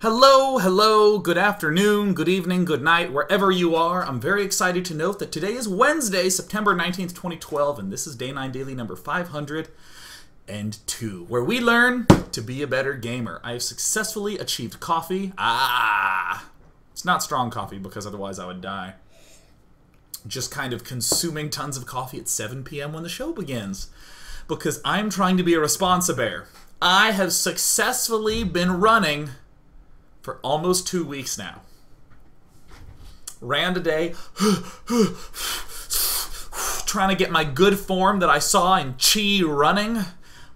Hello, hello, good afternoon, good evening, good night, wherever you are. I'm very excited to note that today is Wednesday, September 19th, 2012, and this is Day 9 Daily number 502, where we learn to be a better gamer. I have successfully achieved coffee. It's not strong coffee because otherwise I would die. Just kind of consuming tons of coffee at 7 p.m. when the show begins, because I'm trying to be a responsa bear. I have successfully been running for almost 2 weeks now. Ran today, trying to get my good form that I saw in Chi running,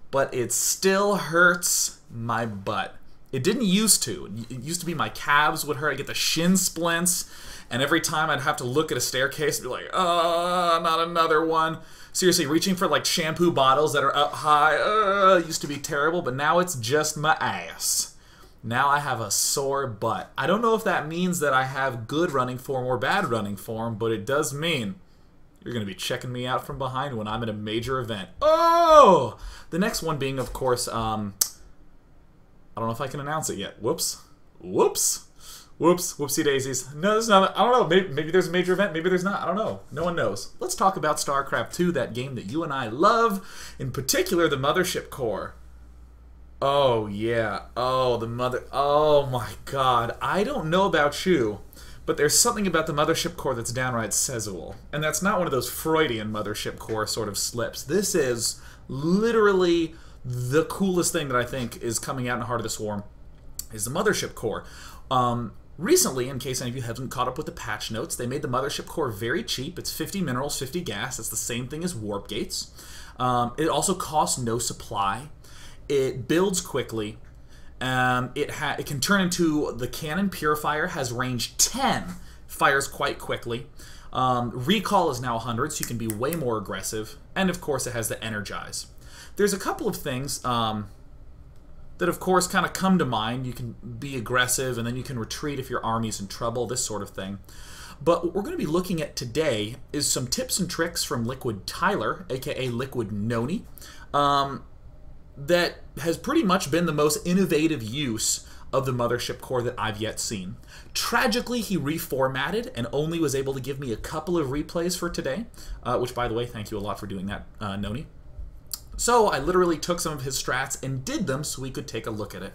but it still hurts my butt. It didn't used to. It used to be my calves would hurt. I'd get the shin splints, and every time I'd have to look at a staircase and be like, oh, not another one. Seriously, reaching for like shampoo bottles that are up high used to be terrible, but now it's just my ass. Now I have a sore butt. I don't know if that means that I have good running form or bad running form, but it does mean you're going to be checking me out from behind when I'm at a major event. Oh! The next one being, of course, I don't know if I can announce it yet. Whoops. Whoops. Whoops. Whoopsie daisies. No, there's not. I don't know. Maybe there's a major event. Maybe there's not. I don't know. No one knows. Let's talk about StarCraft 2, that game that you and I love. In particular, the Mothership core. Oh, yeah. Oh, oh, my God. I don't know about you, but there's something about the Mothership core that's downright sexual. And that's not one of those Freudian Mothership core sort of slips. This is literally the coolest thing that I think is coming out in Heart of the Swarm is the Mothership core. Recently, in case any of you haven't caught up with the patch notes, they made the Mothership core very cheap. It's 50 minerals, 50 gas. It's the same thing as warp gates. It also costs no supply. It builds quickly. It can turn into the cannon purifier, has range 10, fires quite quickly. Recall is now 100, so you can be way more aggressive. And of course, it has the energize. There's a couple of things that, of course, kind of come to mind. You can be aggressive, and then you can retreat if your army's in trouble, this sort of thing. But what we're going to be looking at today is some tips and tricks from Liquid Tyler, aka LiquidNonY, that has pretty much been the most innovative use of the Mothership core that I've yet seen. Tragically, he reformatted and only was able to give me a couple of replays for today, which, by the way, thank you a lot for doing that, Noni. So I literally took some of his strats and did them so we could take a look at it.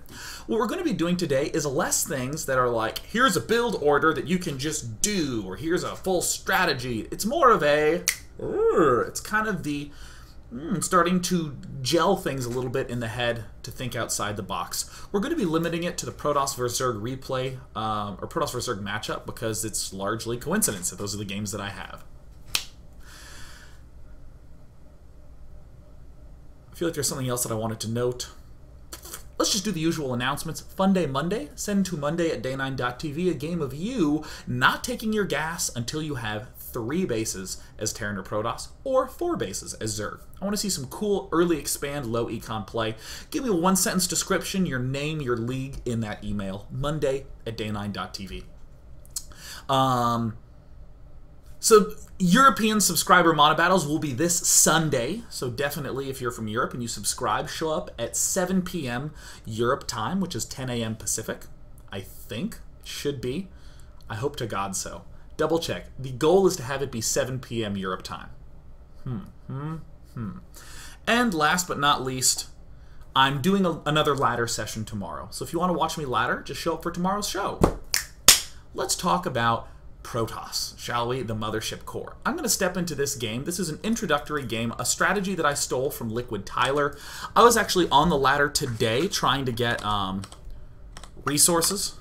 What we're going to be doing today is less things that are like, here's a build order that you can just do, or here's a full strategy. It's more of a, it's kind of the starting to gel things a little bit in the head to think outside the box. We're going to be limiting it to the Protoss vs. Zerg replay, or Protoss vs. Zerg matchup, because it's largely coincidence that those are the games that I have. I feel like there's something else that I wanted to note. Let's just do the usual announcements. Fun Day Monday. Send to Monday at day9.tv a game of you not taking your gas until you have 3 bases as Terran or Protoss, or 4 bases as Zerg. I want to see some cool early expand, low econ play. Give me a 1-sentence description, your name, your league in that email. Monday at day9.tv. So European subscriber mono battles will be this Sunday, so definitely if you're from Europe and you subscribe, show up at 7 p.m. Europe time, which is 10 a.m. Pacific. I think it should be. I hope to God so. Double check. The goal is to have it be 7 p.m. Europe time. And last but not least, I'm doing another ladder session tomorrow. So if you want to watch me ladder, just show up for tomorrow's show. Let's talk about Protoss, shall we? The Mothership core. I'm going to step into this game. This is an introductory game, a strategy that I stole from Liquid Tyler. I was actually on the ladder today trying to get resources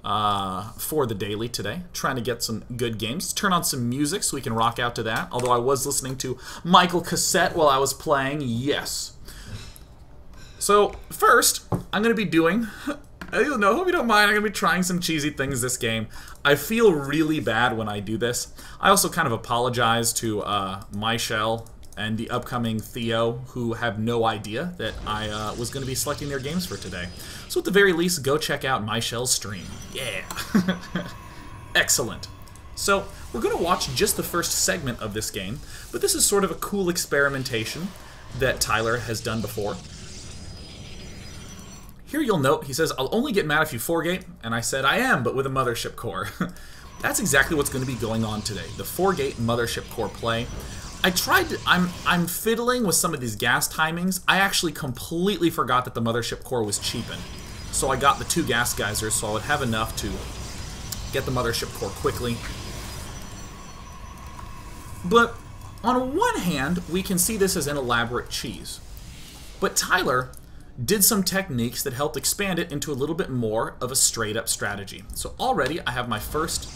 for the daily today, trying to get some good games. Turn on some music so we can rock out to that, although I was listening to Michael Cassette while I was playing, yes. So first, I'm going to be doing, you know, hope you don't mind, I'm going to be trying some cheesy things this game. I feel really bad when I do this. I also kind of apologize to Michelle and the upcoming Theo, who have no idea that I was going to be selecting their games for today. So at the very least, go check out Michelle's stream. Yeah! Excellent. So we're going to watch just the first segment of this game, but this is sort of a cool experimentation that Tyler has done before. Here you'll note, he says, I'll only get mad if you 4-gate, and I said, I am, but with a Mothership core. That's exactly what's going to be going on today, the 4-gate Mothership core play. I tried to, I'm fiddling with some of these gas timings. I actually completely forgot that the Mothership core was cheapened. So I got the 2 gas geysers, so I would have enough to get the Mothership core quickly. But on one hand, we can see this as an elaborate cheese. But Tyler did some techniques that helped expand it into a little bit more of a straight-up strategy. So already I have my first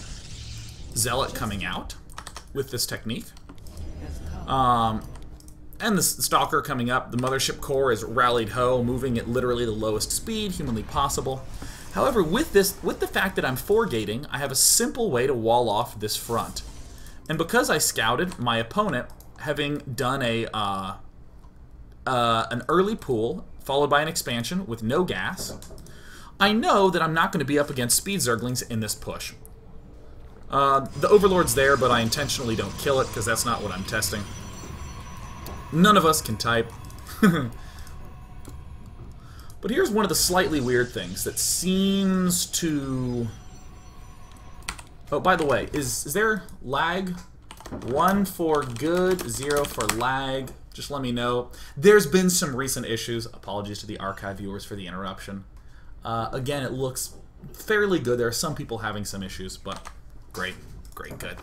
Zealot coming out with this technique. And the Stalker coming up. The Mothership core is rallied ho, moving at literally the lowest speed humanly possible. However, with the fact that I'm 4-gating, I have a simple way to wall off this front. And because I scouted my opponent having done an early pool followed by an expansion with no gas, I know that I'm not going to be up against speed Zerglings in this push. The Overlord's there, but I intentionally don't kill it because that's not what I'm testing. None of us can type. But here's one of the slightly weird things that seems to... Oh, by the way, is there lag? 1 for good, 0 for lag. Just let me know. There's been some recent issues. Apologies to the archive viewers for the interruption. Again, it looks fairly good. There are some people having some issues, but great, good.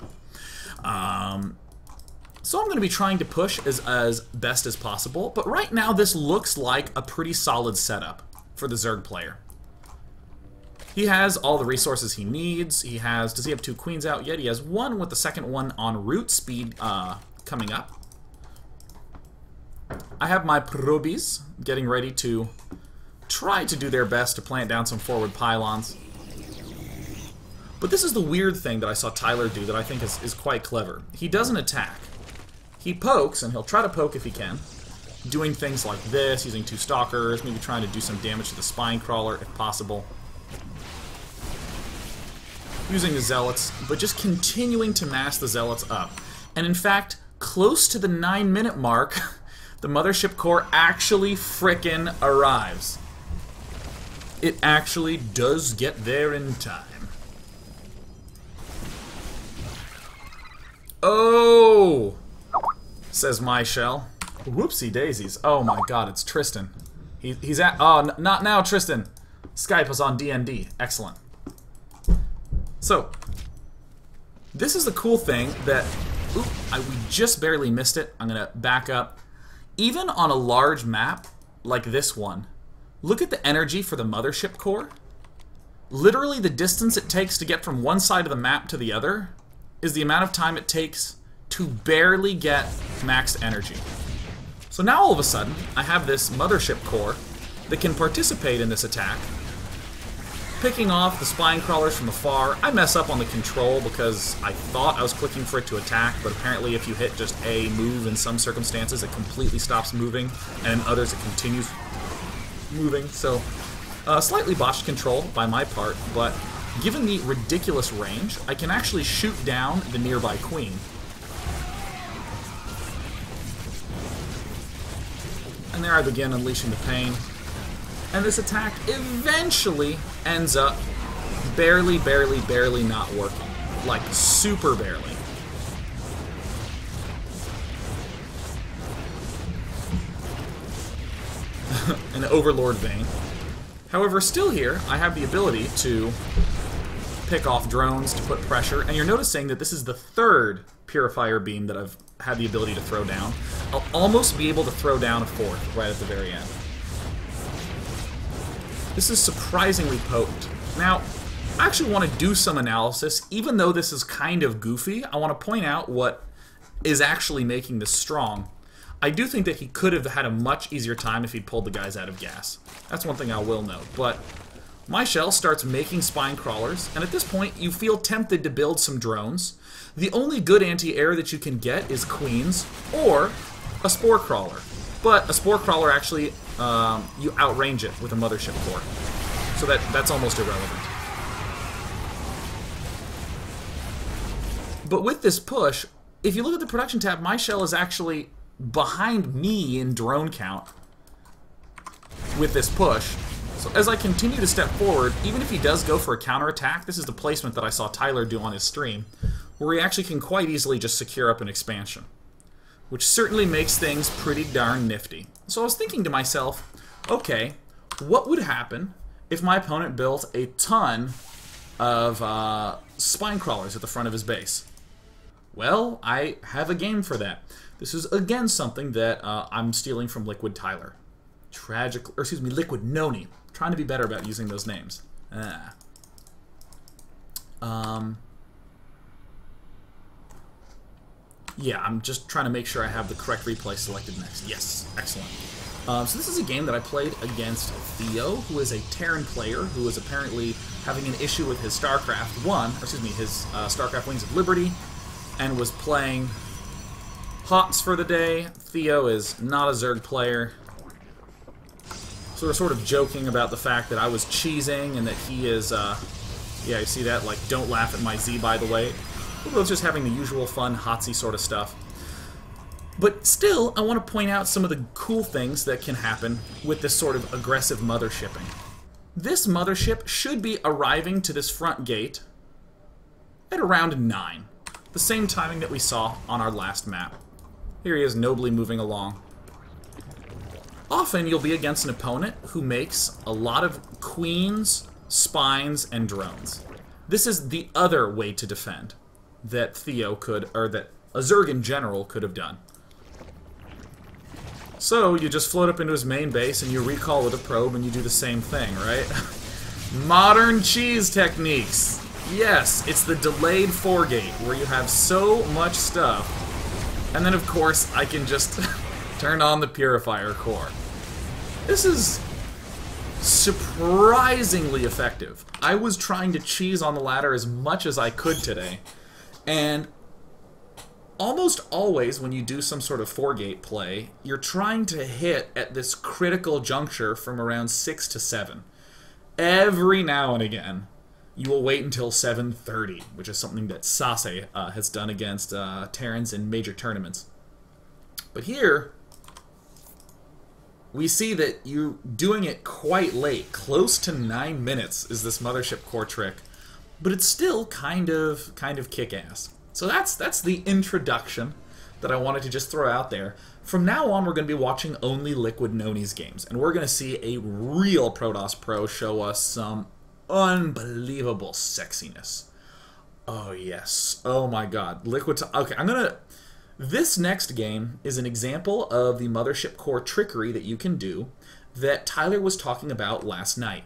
So I'm going to be trying to push as best as possible, but right now this looks like a pretty solid setup for the Zerg player. He has all the resources he needs. He has, does he have 2 queens out yet? He has 1 with the second one en route speed coming up. I have my probies getting ready to try to do their best to plant down some forward pylons. But this is the weird thing that I saw Tyler do that I think is quite clever. He doesn't attack. He pokes, and he'll try to poke if he can, doing things like this, using 2 stalkers, maybe trying to do some damage to the spine crawler if possible. Using the zealots, but just continuing to mass the zealots up. And in fact, close to the 9-minute mark, the Mothership core actually frickin' arrives. It actually does get there in time. Oh! Says my shell. Whoopsie daisies. Oh my god, it's Tristan. He's at... Oh, not now, Tristan. Skype was on DND. Excellent. So, this is the cool thing that... Oop, we just barely missed it. I'm going to back up. Even on a large map like this one, look at the energy for the Mothership core. Literally the distance it takes to get from one side of the map to the other is the amount of time it takes to barely get max energy. So now all of a sudden, I have this Mothership core that can participate in this attack, picking off the spine crawlers from afar. I mess up on the control because I thought I was clicking for it to attack, but apparently if you hit just a move in some circumstances, it completely stops moving, and in others it continues moving. So, slightly botched control by my part, but given the ridiculous range, I can actually shoot down the nearby queen. And there I begin unleashing the pain. And this attack eventually ends up barely not working. Like, super barely. An Overlord vein. However, still here, I have the ability to pick off drones to put pressure, and you're noticing that this is the 3rd Purifier beam that I've had the ability to throw down. I'll almost be able to throw down a 4th right at the very end. This is surprisingly potent. Now, I actually want to do some analysis. Even though this is kind of goofy, I want to point out what is actually making this strong. I do think that he could have had a much easier time if he'd pulled the guys out of gas. That's one thing I will note. But my shell starts making spine crawlers, and at this point you feel tempted to build some drones. The only good anti-air that you can get is queens or a spore crawler. But a spore crawler actually, you outrange it with a Mothership core. So that's almost irrelevant. But with this push, if you look at the production tab, my shell is actually behind me in drone count with this push. So as I continue to step forward, even if he does go for a counterattack, this is the placement that I saw Tyler do on his stream, where he actually can quite easily just secure up an expansion, which certainly makes things pretty darn nifty. So I was thinking to myself, okay, what would happen if my opponent built a ton of spine crawlers at the front of his base? Well, I have a game for that. This is again something that I'm stealing from Liquid Tyler. Liquid Noni. Trying to be better about using those names. Yeah, I'm just trying to make sure I have the correct replay selected next. Yes, excellent. So this is a game that I played against Theo, who is a Terran player who is apparently having an issue with his StarCraft 1, or excuse me, his StarCraft Wings of Liberty, and was playing HOTS for the day. Theo is not a Zerg player. So we're sort of joking about the fact that I was cheesing and that he is, yeah, you see that? Like, don't laugh at my Z, by the way. We're both just having the usual fun, hotsy sort of stuff. But still, I want to point out some of the cool things that can happen with this sort of aggressive mothershipping. This mothership should be arriving to this front gate at around 9. The same timing that we saw on our last map. Here he is nobly moving along. Often you'll be against an opponent who makes a lot of queens, spines, and drones. This is the other way to defend that Theo could, or that a Zerg in general could have done. So you just float up into his main base and you recall with a probe and you do the same thing, right? Modern cheese techniques. Yes, it's the delayed foregate where you have so much stuff. And then of course I can just turn on the purifier core. This is surprisingly effective. I was trying to cheese on the ladder as much as I could today. And almost always when you do some sort of foregate play, you're trying to hit at this critical juncture from around 6 to 7. Every now and again, you will wait until 7:30, which is something that Sase has done against Terrans in major tournaments. But here, we see that you're doing it quite late. Close to 9 minutes is this Mothership core trick. But it's still kind of kick-ass. So that's the introduction that I wanted to just throw out there. From now on, we're going to be watching only LiquidNonY's games. And we're going to see a real Protoss Pro show us some unbelievable sexiness. Oh, yes. Oh, my God. Okay, this next game is an example of the Mothership core trickery that you can do that Tyler was talking about last night.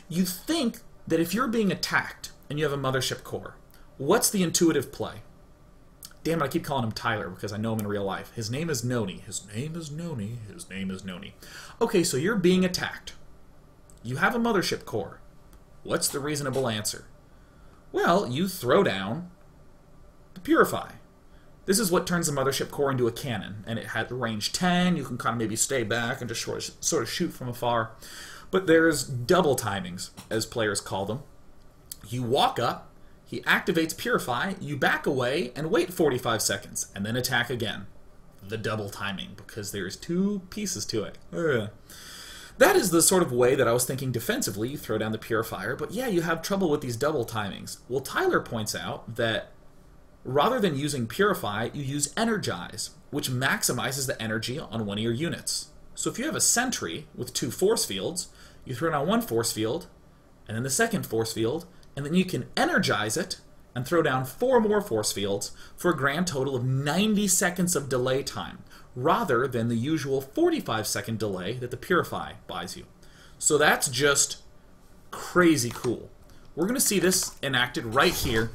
You think that if you're being attacked and you have a Mothership core, what's the intuitive play? Damn it, I keep calling him Tyler because I know him in real life. His name is Noni. His name is Noni. His name is Noni. Okay, so you're being attacked. You have a Mothership core. What's the reasonable answer? Well, you throw down the Purify. This is what turns the Mothership core into a cannon, and it had range 10. You can kind of maybe stay back and just sort of shoot from afar. But there's double timings, as players call them. You walk up, he activates Purify, you back away, and wait 45 seconds, and then attack again. The double timing, because there's 2 pieces to it. Ugh. That is the sort of way that I was thinking defensively. You throw down the Purifier, but yeah, you have trouble with these double timings. Well, Tyler points out that rather than using Purify, you use Energize, which maximizes the energy on one of your units. So if you have a sentry with 2 force fields, you throw down 1 force field, and then the second force field, and then you can energize it and throw down 4 more force fields for a grand total of 90 seconds of delay time, rather than the usual 45-second delay that the Purify buys you. So that's just crazy cool. We're going to see this enacted right here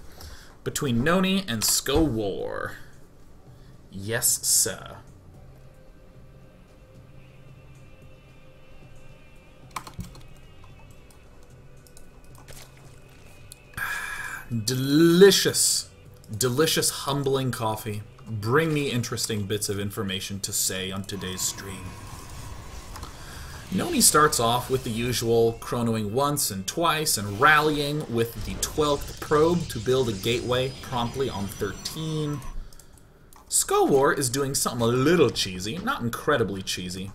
between Noni and Skowar. Yes, sir. Delicious, delicious, humbling coffee. Bring me interesting bits of information to say on today's stream. Noni starts off with the usual chronoing once and twice and rallying with the 12th probe to build a gateway promptly on 13. Skowar is doing something a little cheesy, not incredibly cheesy.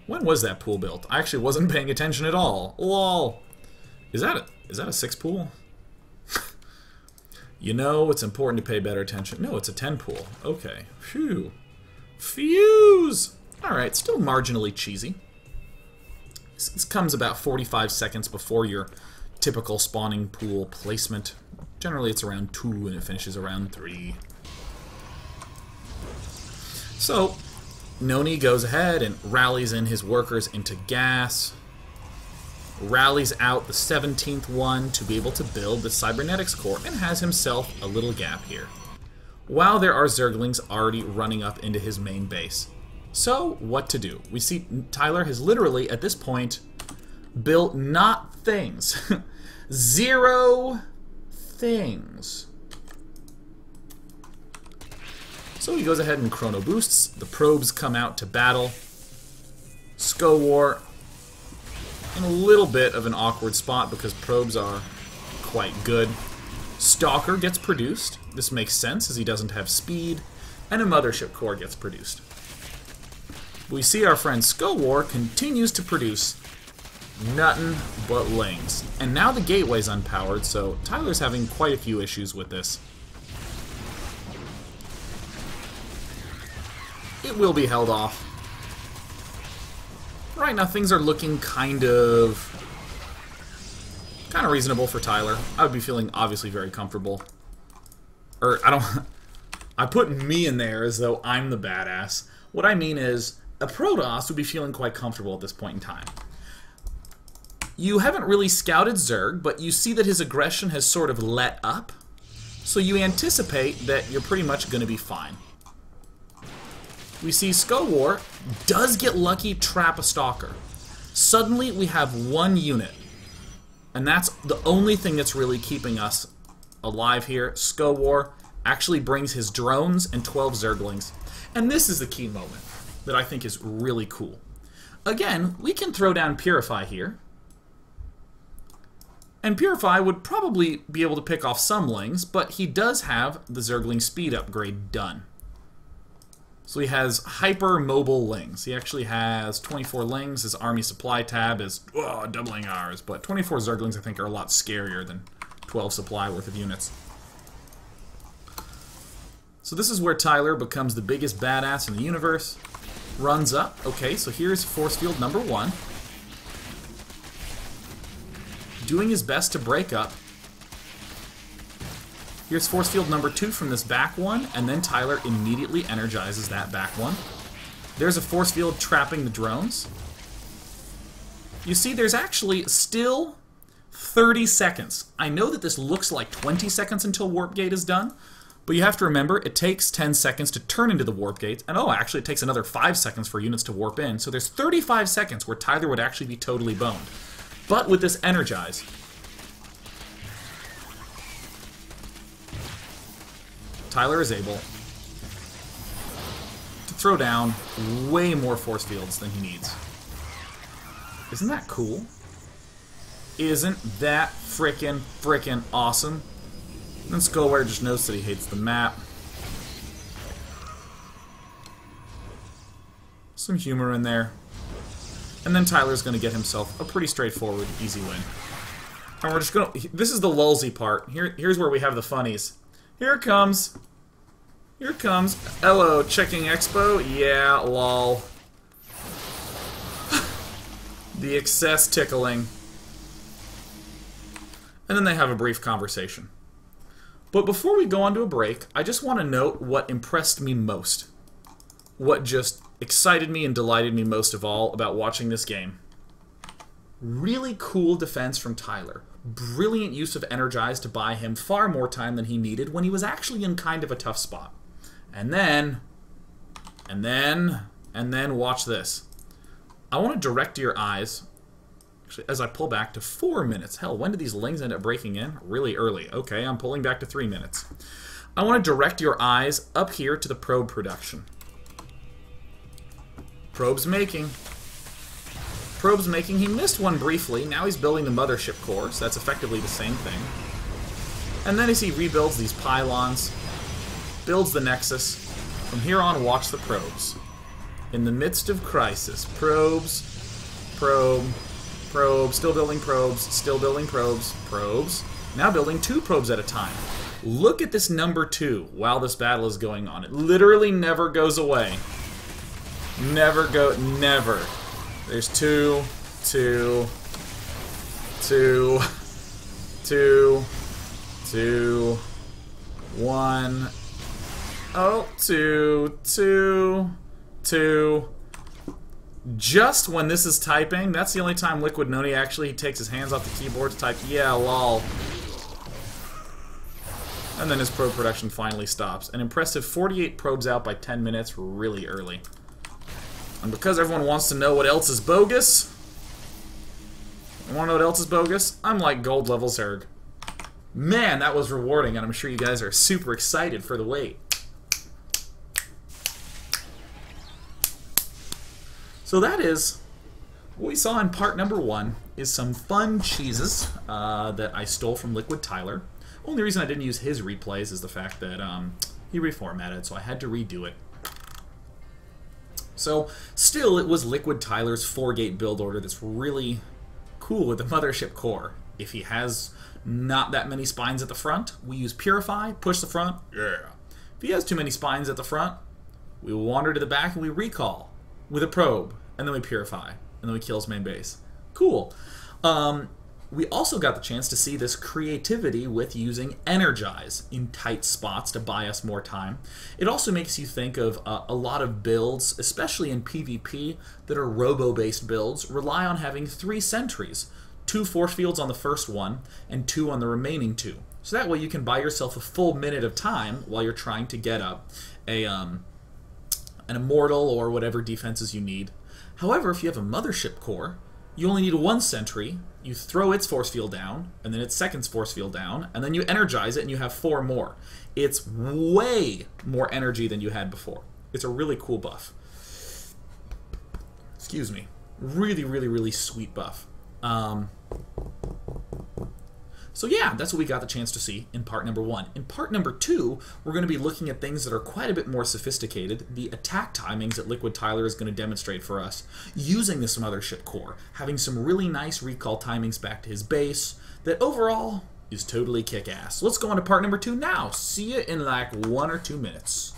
When was that pool built? I actually wasn't paying attention at all. LOL. Is that a 6 pool? You know, it's important to pay better attention. No, it's a 10 pool. Okay. Phew. Fuse! Alright, still marginally cheesy. This comes about 45 seconds before your typical spawning pool placement. Generally it's around 2 and it finishes around 3. So, Noni goes ahead and rallies in his workers into gas. Rallies out the 17th one to be able to build the cybernetics core and has himself a little gap here. While there are Zerglings already running up into his main base. So, what to do? We see Tyler has literally, at this point, built not things. 0 things. So he goes ahead and chrono boosts. The probes come out to battle. Skowar in a little bit of an awkward spot because probes are quite good. Stalker gets produced. This makes sense as he doesn't have speed. And a Mothership core gets produced. We see our friend Skowar continues to produce nothing but lings. And now the gateway's unpowered, so Tyler's having quite a few issues with this. It will be held off. Right now things are looking kind of reasonable for Tyler. I would be feeling obviously very comfortable. I put me in there as though I'm the badass. What I mean is, a Protoss would be feeling quite comfortable at this point in time. You haven't really scouted Zerg, but you see that his aggression has sort of let up. So you anticipate that you're pretty much going to be fine. We see Skowar does get lucky, trap a Stalker. Suddenly we have 1 unit. And that's the only thing that's really keeping us alive here. Skowar actually brings his drones and 12 Zerglings. And this is the key moment that I think is really cool. Again, we can throw down Purify here. And Purify would probably be able to pick off some lings, but he does have the Zergling speed upgrade done. So he has hyper-mobile lings. He actually has 24 lings. His army supply tab is doubling ours, but 24 Zerglings I think are a lot scarier than 12 supply worth of units. So this is where Tyler becomes the biggest badass in the universe. Runs up. Okay, so here's force field number 1. Doing his best to break up. Here's force field number 2 from this back one, and then Tyler immediately energizes that back one. There's a force field trapping the drones. You see, there's actually still 30 seconds. I know that this looks like 20 seconds until Warp Gate is done, but you have to remember, it takes 10 seconds to turn into the Warp Gate, and actually it takes another 5 seconds for units to warp in, so there's 35 seconds where Tyler would actually be totally boned. But with this energize, Tyler is able to throw down way more force fields than he needs. Isn't that cool? Isn't that frickin' awesome? And then Skowar just knows that he hates the map. Some humor in there. And then Tyler's going to get himself a pretty straightforward, easy win. And we're just going to... This is the lulzy part. Here's where we have the funnies. Here it comes. Here it comes. Hello, checking Expo? Yeah, lol. The excess tickling. And then they have a brief conversation. But before we go on to a break, I just want to note what impressed me most. What just excited me and delighted me most of all about watching this game. Really cool defense from Tyler. Brilliant use of Energize to buy him far more time than he needed when he was actually in kind of a tough spot. And then watch this. I want to direct your eyes, actually, as I pull back to 4 minutes. Hell, when did these lings end up breaking in? Really early. Okay, I'm pulling back to 3 minutes. I want to direct your eyes up here to the probe production. Probe's making. Probe's making. He missed one briefly. Now he's building the Mothership core, so that's effectively the same thing. And then as he rebuilds these pylons, builds the Nexus, from here on watch the probes. In the midst of crisis. Probes. Probe. Probe. Still building probes. Still building probes. Probes. Now building 2 probes at a time. Look at this number 2 while this battle is going on. It literally never goes away. Never. There's 2, 2, 2, 2, 2, 1. Oh, 2, 2, 2. Just when this is typing, that's the only time LiquidNonY actually takes his hands off the keyboard to type, yeah, lol. And then his probe production finally stops. An impressive 48 probes out by 10 minutes really early. And because everyone wants to know what else is bogus, you want to know what else is bogus? I'm like gold level Zerg. Man, that was rewarding, and I'm sure you guys are super excited for the wait. So that is what we saw in part number 1, is some fun cheeses that I stole from Liquid Tyler. Only reason I didn't use his replays is the fact that he reformatted, so I had to redo it. So, still, it was Liquid Tyler's 4-gate build order that's really cool with the Mothership core. If he has not that many spines at the front, we use Purify, push the front, yeah. If he has too many spines at the front, we wander to the back and we recall with a probe, and then we Purify, and then we kill his main base. Cool. We also got the chance to see this creativity with using Energize in tight spots to buy us more time. It also makes you think of a lot of builds, especially in PvP, that are robo-based builds, rely on having 3 sentries. 2 force fields on the first one, and 2 on the remaining 2. So that way you can buy yourself a full minute of time while you're trying to get up an immortal or whatever defenses you need. However, if you have a Mothership core, you only need 1 sentry, you throw its force field down, and then its second force field down, and then you energize it and you have 4 more. It's way more energy than you had before. It's a really cool buff. Excuse me. Really, really, really sweet buff. So yeah, that's what we got the chance to see in part number 1. In part number 2, we're going to be looking at things that are quite a bit more sophisticated, the attack timings that Liquid Tyler is going to demonstrate for us, using this Mothership core, having some really nice recall timings back to his base, that overall is totally kick-ass. Let's go on to part number 2 now. See you in like 1 or 2 minutes.